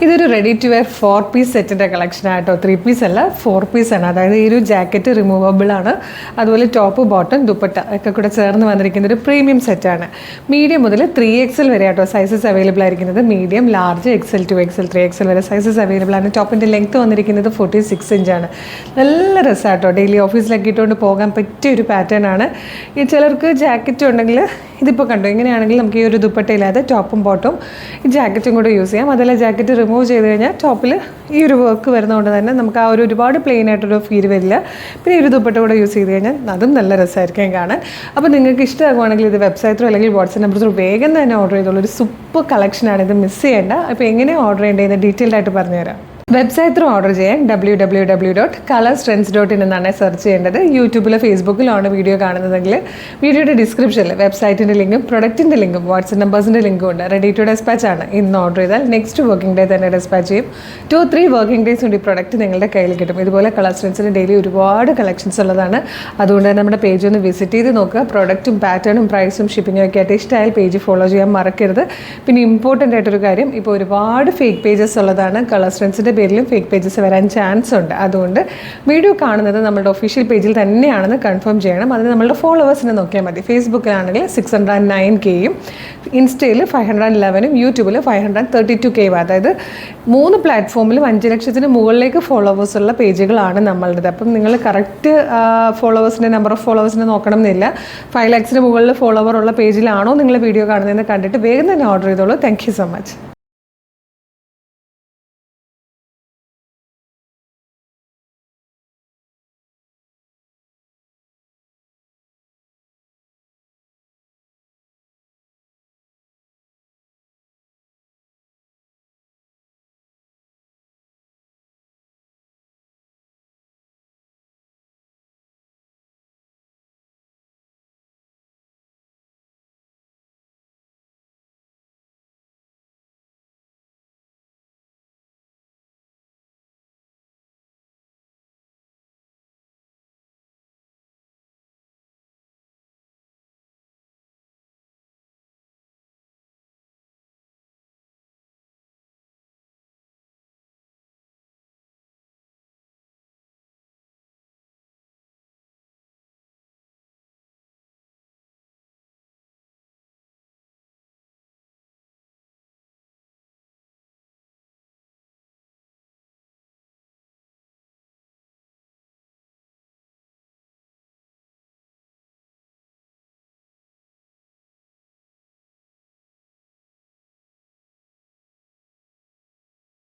ഇതൊരു ready to wear 4 piece സെറ്റിൻ്റെ കളക്ഷനായിട്ടോ. 3 piece അല്ല, 4 പീസാണ്. അതായത് ഈ ഒരു ജാക്കറ്റ് റിമൂവബിൾ ആണ്. അതുപോലെ ടോപ്പ് ബോട്ടം ദുപ്പട്ട ഒക്കെ കൂടെ ചേർന്ന് വന്നിരിക്കുന്ന ഒരു പ്രീമിയം സെറ്റാണ്. മീഡിയം മുതൽ 3XL വരെ ആട്ടോ സൈസസ് അവൈലബിൾ ആയിരിക്കുന്നത്. Medium, large, XL, 2XL, 3XL വരെ സൈസസ് അവൈലബിൾ ആണ്. ടോപ്പിൻ്റെ ലെങ്ത്ത് വന്നിരിക്കുന്നത് 46 ഇഞ്ചാണ്. നല്ല രസമാട്ടോ. ഡെയിലി ഓഫീസിലൊക്കെ ഇട്ടുകൊണ്ട് പോകാൻ പറ്റിയ ഒരു പാറ്റേൺ ആണ്. ഈ ചിലർക്ക് ജാക്കറ്റ് ഉണ്ടെങ്കിൽ ഇതിപ്പോൾ കണ്ടു ഇങ്ങനെയാണെങ്കിൽ നമുക്ക് ഈ ഒരു ദുപ്പട്ടയില്ലാതെ ടോപ്പും ബോട്ടും ഈ ജാക്കറ്റും കൂടെ യൂസ് ചെയ്യാം. അതല്ല ജാക്കറ്റ് റിമൂവ് ചെയ്ത് കഴിഞ്ഞാൽ ടോപ്പിൽ ഈ ഒരു വർക്ക് വരുന്നതുകൊണ്ട് തന്നെ നമുക്ക് ആ ഒരു ഒരുപാട് പ്ലെയിൻ ആയിട്ടൊരു ഫീൽ വരില്ല. പിന്നെ ഈ ഒരു ദുപ്പട്ട കൂടെ യൂസ് ചെയ്ത് കഴിഞ്ഞാൽ അതും നല്ല രസമായിരിക്കും കാണാൻ. അപ്പോൾ നിങ്ങൾക്ക് ഇഷ്ടമാകുവാണെങ്കിൽ ഇത് വെബ്സൈറ്റിലോ അല്ലെങ്കിൽ വാട്സ്ആപ്പ് നമ്പറിലോ വേഗം തന്നെ ഓർഡർ ചെയ്തോളൂ. ഒരു സൂപ്പർ കളക്ഷനാണ്, ഇത് മിസ് ചെയ്യേണ്ട. അപ്പോൾ എങ്ങനെയാണ് ഓർഡർ ചെയ്യേണ്ടത് ഡീറ്റെയിൽഡ് ആയിട്ട് പറഞ്ഞുതരാം. വെബ്സൈറ്റ് ത്രൂ ഓർഡർ ചെയ്യാൻ www.colorstrends.in എന്നാണ് സെർച്ച് ചെയ്യേണ്ടത്. യൂട്യൂബിലോ ഫേസ്ബുക്കിലോ ആണ് വീഡിയോ കാണുന്നതെങ്കിൽ വീഡിയോയുടെ ഡിസ്ക്രിപ്ഷനിൽ വെബ്സൈറ്റിൻ്റെ ലിങ്കും പ്രൊഡക്റ്റിൻ്റെ ലിങ്കും വാട്സ്ആപ്പ് നമ്പേഴ്സിൻ്റെ ലിങ്കും ഉണ്ട്. റെഡി ടു ഡെസ്പാച്ച് ആണ്. ഇന്ന് ഓർഡർ ചെയ്താൽ നെക്സ്റ്റ് വർക്കിംഗ് ഡേ തന്നെ ഡെസ്പാച്ച് ചെയ്യും. 2-3 വർക്കിംഗ് ഡേയ്സ് കൊണ്ട് ഈ പ്രൊഡക്റ്റ് നിങ്ങളുടെ കയ്യിൽ കിട്ടും. ഇതുപോലെ കളർ സ്ട്രെൻസിന് ഡെയിലി ഒരുപാട് കളക്ഷൻസ് ഉള്ളതാണ്. അതുകൊണ്ട് തന്നെ നമ്മുടെ പേജ് ഒന്ന് വിസിറ്റ് ചെയ്ത് നോക്കുക. പ്രൊഡക്റ്റും പാറ്റേണും പ്രൈസും ഷിപ്പിങ്ങും ഒക്കെ ആയിട്ട് ഇഷ്ടമായാൽ പേജ് ഫോളോ ചെയ്യാൻ മറക്കരുത്. പിന്നെ ഇമ്പോർട്ടൻ്റ് ആയിട്ടൊരു കാര്യം, ഇപ്പോൾ ഒരുപാട് ഫേക്ക് പേജസ് ഉള്ളതാണ്. കളർ സ്ട്രെൻസിൻ്റെ പേരിലും ഫേക്ക് പേജസ് വരാൻ ചാൻസ് ഉണ്ട്. അതുകൊണ്ട് വീഡിയോ കാണുന്നത് നമ്മുടെ ഒഫീഷ്യൽ പേജിൽ തന്നെയാണെന്ന് കൺഫേം ചെയ്യണം. അതിന് നമ്മളുടെ ഫോളോവേഴ്സിനെ നോക്കിയാൽ മതി. ഫേസ്ബുക്കിലാണെങ്കിൽ 609Kയും, ഇൻസ്റ്റയിൽ 511ഉം, യൂട്യൂബിൽ 532K. അതായത് 3 പ്ലാറ്റ്ഫോമിലും 5 ലക്ഷത്തിന് മുകളിലേക്ക് ഫോളോവേഴ്സ് ഉള്ള പേജുകളാണ് നമ്മളുടേത്. അപ്പം നിങ്ങൾ കറക്റ്റ് ഫോളോവേഴ്സിൻ്റെ നമ്പർ ഓഫ് ഫോളോവേഴ്സിനെ നോക്കണം എന്നില്ല. 5 ലക്ഷത്തിന് മുകളിൽ ഫോളോവർ ഉള്ള പേജിലാണോ നിങ്ങൾ വീഡിയോ കാണുന്നതെന്ന് കണ്ടിട്ട് വേഗം തന്നെ ഓർഡർ ചെയ്തോളൂ. Thank you so much.